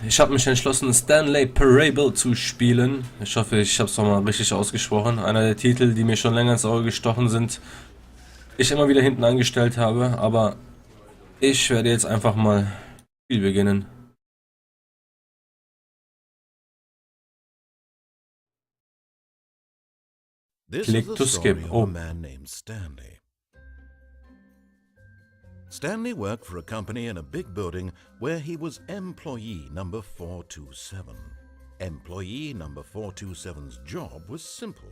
Ich habe mich entschlossen, Stanley Parable zu spielen. Ich hoffe, ich habe es nochmal richtig ausgesprochen. Einer der Titel, die mir schon länger ins Auge gestochen sind, ich immer wieder hinten angestellt habe. Aber ich werde jetzt einfach mal Spiel beginnen. This is Click the to skip. story of Oh. a man named Stanley. Stanley worked for a company in a big building where he was employee number 427. Employee number 427's job was simple.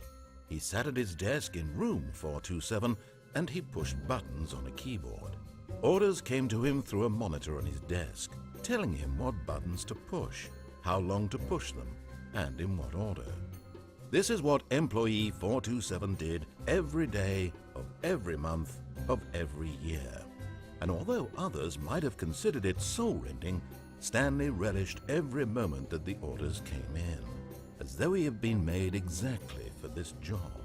He sat at his desk in room 427 and he pushed buttons on a keyboard. Orders came to him through a monitor on his desk, telling him what buttons to push, how long to push them, and in what order. This is what employee 427 did every day of every month of every year. And although others might have considered it soul-rending, Stanley relished every moment that the orders came in, as though he had been made exactly for this job.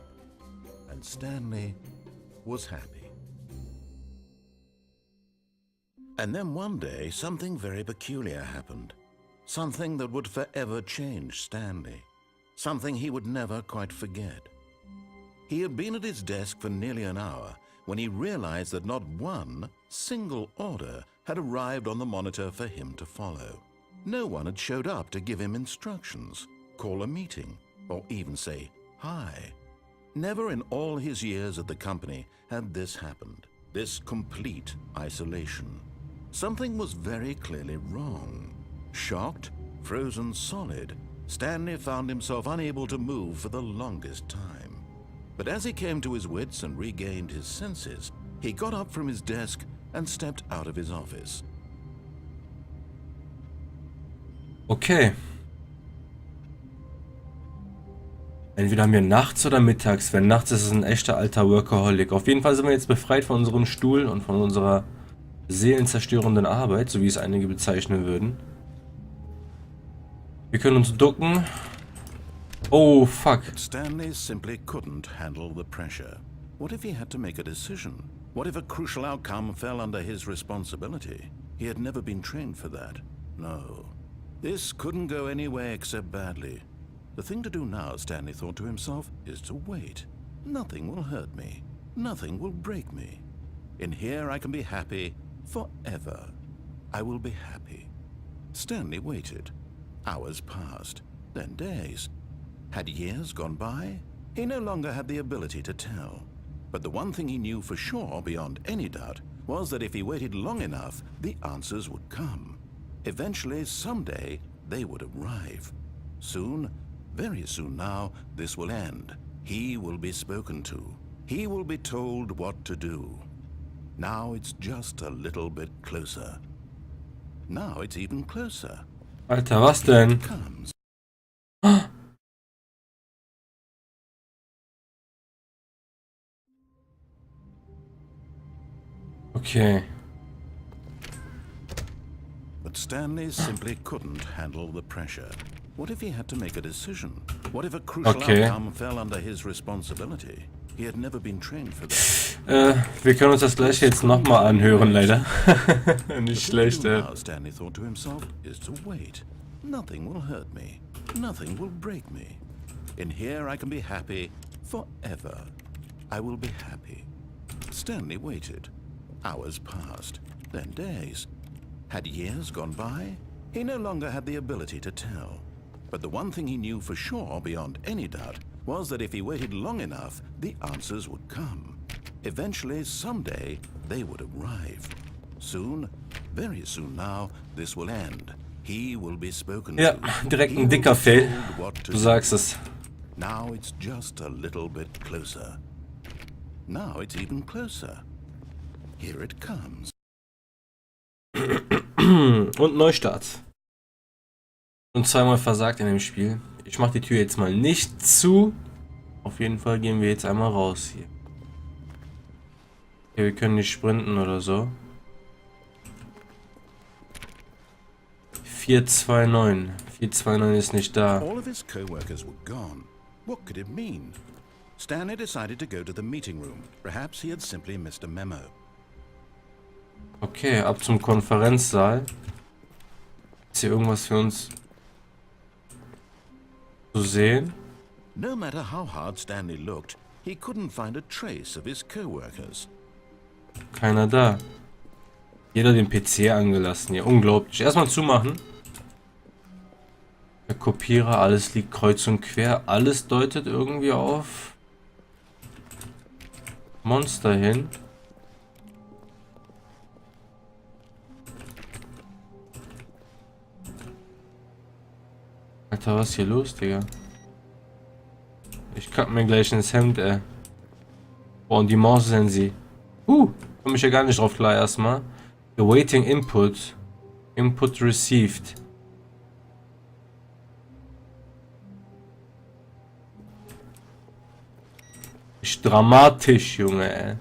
And Stanley was happy. And then one day, something very peculiar happened. Something that would forever change Stanley. Something he would never quite forget. He had been at his desk for nearly an hour when he realized that not one single order had arrived on the monitor for him to follow. No one had showed up to give him instructions, call a meeting, or even say hi. Never in all his years at the company had this happened, this complete isolation. Something was very clearly wrong. Shocked, frozen solid, Stanley found himself unable to move for the longest time. But as he came to his wits and regained his senses, he got up from his desk and stepped out of his office. Okay. Entweder haben wir nachts oder mittags. Wenn nachts ist es ein echter alter Workaholic. Auf jeden Fall sind wir jetzt befreit von unserem Stuhl und von unserer seelenzerstörenden Arbeit, so wie es einige bezeichnen würden. Wir können uns ducken. Oh, fuck. But Stanley simply couldn't handle the pressure. What if he had to make a decision? What if a crucial outcome fell under his responsibility? He had never been trained for that. No. This couldn't go any way except badly. The thing to do now, Stanley thought to himself, is to wait. Nothing will hurt me. Nothing will break me. In here I can be happy forever. I will be happy. Stanley waited. Hours passed, then days. Had years gone by? He no longer had the ability to tell. But the one thing he knew for sure, beyond any doubt, was that if he waited long enough, the answers would come. Eventually, someday, they would arrive. Soon, very soon now, this will end. He will be spoken to. He will be told what to do. Now it's just a little bit closer. Now it's even closer. Alter, was denn? It comes. Okay. But Stanley simply couldn't handle the pressure. What if he had to make a decision? What if a crucial outcome fell under his responsibility? He had never been trained for that. Wir können uns das gleich jetzt nochmal anhören, leider. Nicht schlecht, Now, Stanley thought to himself, is to wait. Nothing will hurt me. Nothing will break me. In here I can be happy forever. I will be happy. Stanley waited. Hours passed, then days. Had years gone by? He no longer had the ability to tell. But the one thing he knew for sure, beyond any doubt, was that if he waited long enough, the answers would come. Eventually, someday, they would arrive. Soon, very soon now, this will end. He will be spoken Ja, to. direkt ein dicker Fail. Du sagst es. Now it's just a little bit closer. Now it's even closer. Here it comes. Und Neustart. Und zweimal versagt in dem Spiel. Ich mache die Tür jetzt mal nicht zu. Auf jeden Fall gehen wir jetzt einmal raus hier. Okay, wir können nicht sprinten oder so. 429. 429 ist nicht da. All of his co-workers were gone. What could it mean? Stanley decided to go to the meeting room. Perhaps he had simply missed a memo. Okay, ab zum Konferenzsaal. Ist hier irgendwas für uns zu sehen? No matter how hard Stanley looked, he couldn't find a trace of his co-workers. Keiner da. Jeder den PC angelassen hier. Unglaublich. Erstmal zumachen. Der Kopierer, alles liegt kreuz und quer. Alles deutet irgendwie auf Monster hin. Alter, was ist hier los, Digga? Ich kack mir gleich ins Hemd, ey. Boah, und die Maus sind sie. Komm ich ja gar nicht drauf klar erstmal. Awaiting Input. Input received. Ist dramatisch, Junge, ey.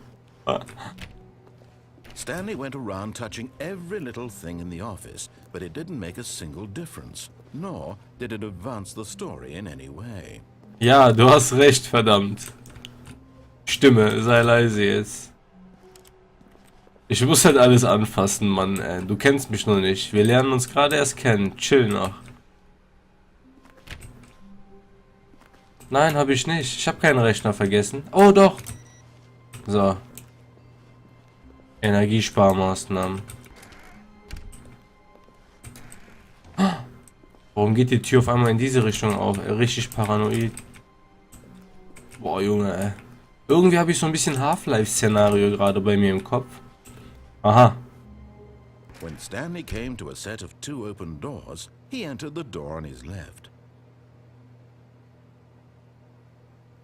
Stanley went around touching every little thing in the office, but it didn't make a single difference, nor did it advance the story in any way. Ja, du hast recht, verdammt. Stimme, sei leise jetzt. Ich muss halt alles anfassen, Mann, ey. Du kennst mich noch nicht. Wir lernen uns gerade erst kennen. Chill noch. Nein, habe ich nicht. Ich habe keinen Rechner vergessen. Oh, doch. So. Energiesparmaßnahmen. Warum geht die Tür auf einmal in diese Richtung auf? Richtig paranoid. Boah, Junge, ey. Irgendwie habe ich so ein bisschen Half-Life-Szenario gerade bei mir im Kopf. Aha. When Stanley came to a set of 2 open doors, he entered the door on his left.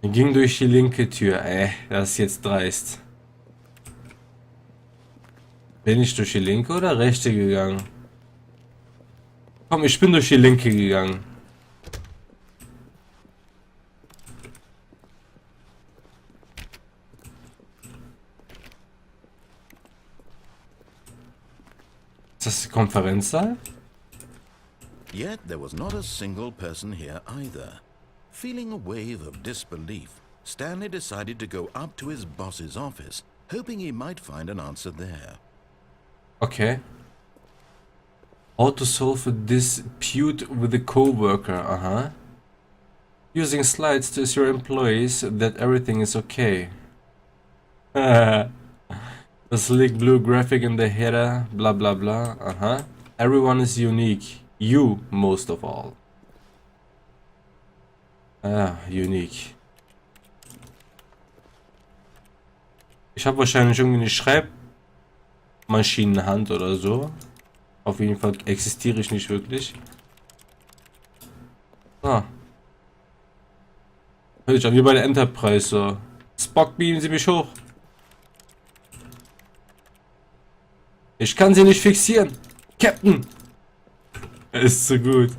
Er ging durch die linke Tür. Das ist jetzt dreist. Bin ich durch die linke oder rechte gegangen? Komm, ich bin durch die linke gegangen. Ist das der Konferenzsaal? Yet there was not a single person here either. Feeling a wave of disbelief, Stanley decided to go up to his boss's office, hoping he might find an answer there. Okay. How to solve a dispute with a coworker, Using slides to assure employees that everything is okay. The slick blue graphic in the header, blah blah blah, Everyone is unique. You most of all. Unique. Ich habe wahrscheinlich irgendwie eine Schreibmaschinenhand oder so. Auf jeden Fall existiere ich nicht wirklich. Hört sich an wie bei der Enterprise so. Spock, beamen Sie mich hoch. Ich kann sie nicht fixieren. Captain. Er ist zu gut.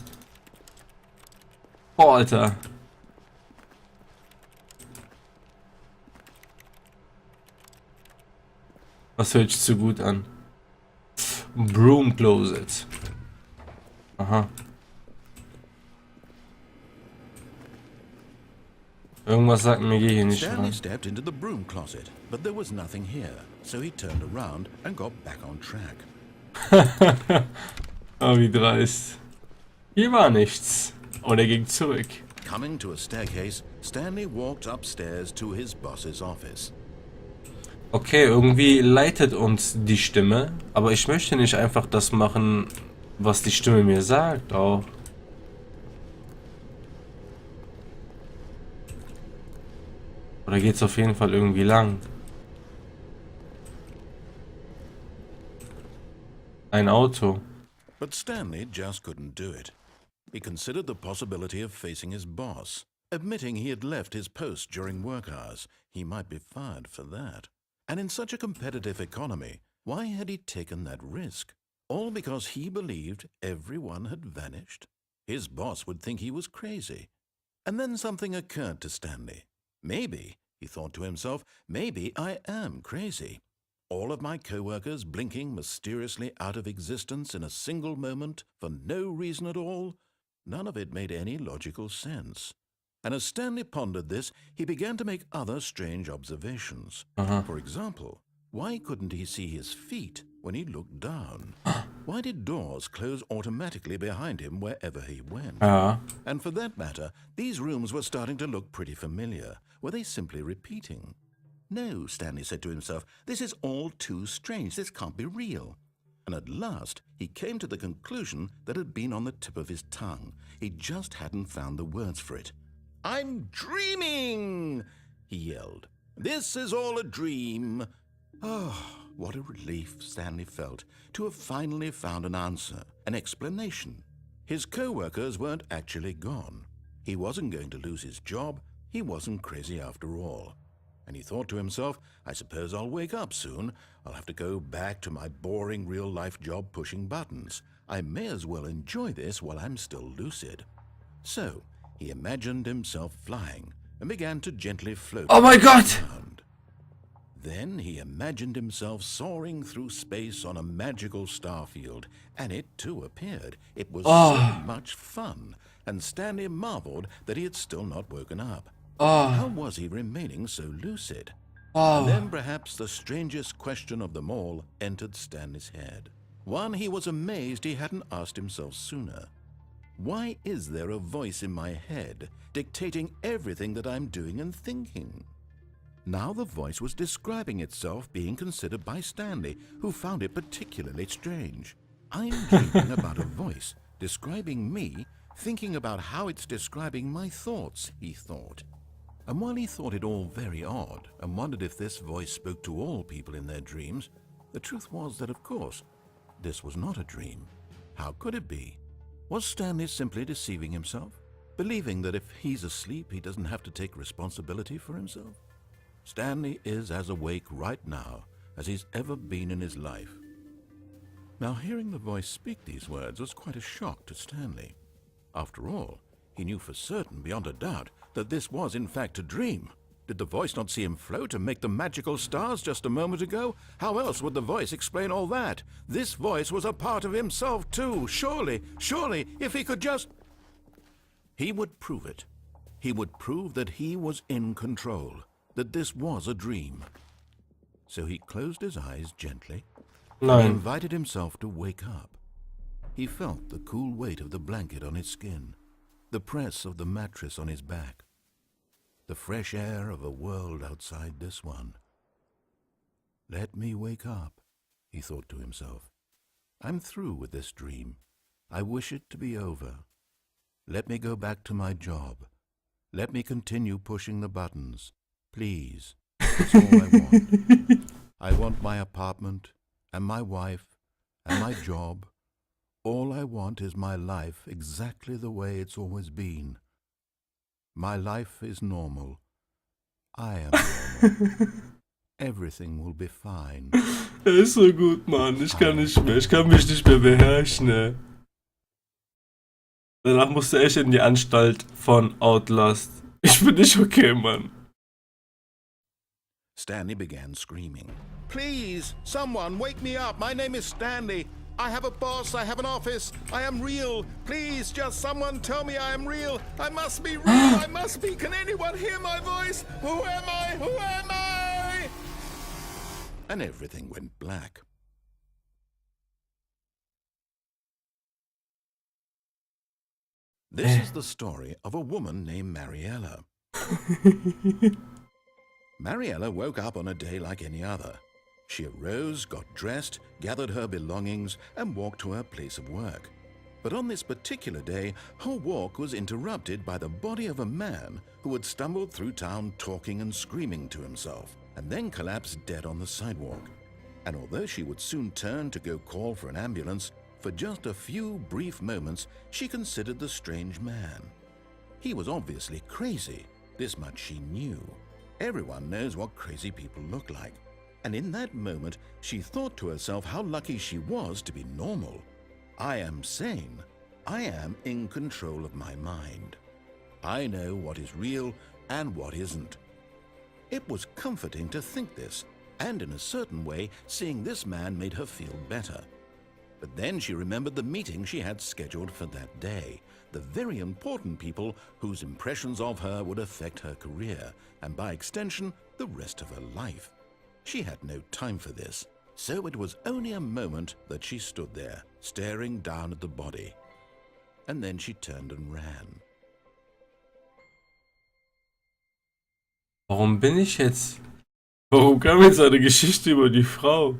Boah, Alter. Was hört sich zu gut an? Broom Closet. Aha. Irgendwas sagt mir, geh hier nicht Stanley rein. stepped into the broom closet, but there was nothing here, so he turned around and got back on track. Oh, wie dreist. Hier war nichts. Und er ging zurück. Coming to a staircase, Stanley walked upstairs to his boss's office. Okay, irgendwie leitet uns die Stimme, aber ich möchte nicht einfach das machen, was die Stimme mir sagt, auch. Oder geht's auf jeden Fall irgendwie lang? Ein Auto. But Stanley just couldn't do it. He considered the possibility of facing his boss. Admitting he had left his post during work hours, he might be fired for that. And in such a competitive economy, why had he taken that risk? All because he believed everyone had vanished? His boss would think he was crazy. And then something occurred to Stanley. Maybe, he thought to himself, maybe I am crazy. All of my co-workers blinking mysteriously out of existence in a single moment for no reason at all? None of it made any logical sense. And as Stanley pondered this, he began to make other strange observations. For example, why couldn't he see his feet when he looked down? Why did doors close automatically behind him wherever he went? Ja. And for that matter, these rooms were starting to look pretty familiar. Were they simply repeating? No, Stanley said to himself, this is all too strange. This can't be real. And at last, he came to the conclusion that had been on the tip of his tongue. He just hadn't found the words for it. "I'm dreaming!" he yelled. "This is all a dream." Oh, what a relief Stanley felt to have finally found an answer, an explanation. His co-workers weren't actually gone. He wasn't going to lose his job. He wasn't crazy after all. And he thought to himself, I suppose I'll wake up soon. I'll have to go back to my boring real-life job pushing buttons. I may as well enjoy this while I'm still lucid. So he imagined himself flying and began to gently float. Oh my Gott! Around. Then he imagined himself soaring through space on a magical starfield, and it too appeared. It was so much fun, and Stanley marveled that he had still not woken up. How was he remaining so lucid? And then perhaps the strangest question of them all entered Stanley's head. One he was amazed he hadn't asked himself sooner. Why is there a voice in my head dictating everything that I'm doing and thinking? Now the voice was describing itself being considered by Stanley, who found it particularly strange. I'm dreaming about a voice describing me, thinking about how it's describing my thoughts, he thought. And while he thought it all very odd and wondered if this voice spoke to all people in their dreams, the truth was that, of course, this was not a dream. How could it be? Was Stanley simply deceiving himself, believing that if he's asleep, he doesn't have to take responsibility for himself? Stanley is as awake right now as he's ever been in his life. Now, hearing the voice speak these words was quite a shock to Stanley. After all, he knew for certain, beyond a doubt, that this was in fact a dream. Did the voice not see him float and make the magical stars just a moment ago? How else would the voice explain all that? This voice was a part of himself too. Surely, if he could just... He would prove it. He would prove that he was in control, that this was a dream. So he closed his eyes gently. He invited himself to wake up. He felt the cool weight of the blanket on his skin, the press of the mattress on his back, the fresh air of a world outside this one. Let me wake up, he thought to himself. I'm through with this dream. I wish it to be over. Let me go back to my job. Let me continue pushing the buttons. Please. That's all I want. I want my apartment and my wife and my job. All I want is my life exactly the way it's always been. My life is normal. I am normal. Everything will be fine. Ist so gut, Mann. Ich kann nicht mehr. Ich kann mich nicht mehr beherrschen, ey. Danach musste ich in die Anstalt von Outlast. Ich bin nicht okay, Mann. Stanley began screaming. Please, someone, wake me up. My name is Stanley. I have a boss. I have an office. I am real. Please, just someone tell me I am real. I must be real. I must be. Can anyone hear my voice? Who am I? Who am I? And everything went black. This is the story of a woman named Mariella. Mariella woke up on a day like any other. She arose, got dressed, gathered her belongings, and walked to her place of work. But on this particular day, her walk was interrupted by the body of a man who had stumbled through town talking and screaming to himself, and then collapsed dead on the sidewalk. And although she would soon turn to go call for an ambulance, for just a few brief moments she considered the strange man. He was obviously crazy. This much she knew. Everyone knows what crazy people look like. And in that moment, she thought to herself how lucky she was to be normal. I am sane. I am in control of my mind. I know what is real and what isn't. It was comforting to think this, and in a certain way, seeing this man made her feel better. But then she remembered the meeting she had scheduled for that day, the very important people whose impressions of her would affect her career, and by extension, the rest of her life. She had no time for this, So it was only a moment that she stood there, staring down at the body. And then she turned and ran. Warum bin ich jetzt? Warum kam jetzt eine Geschichte über die Frau?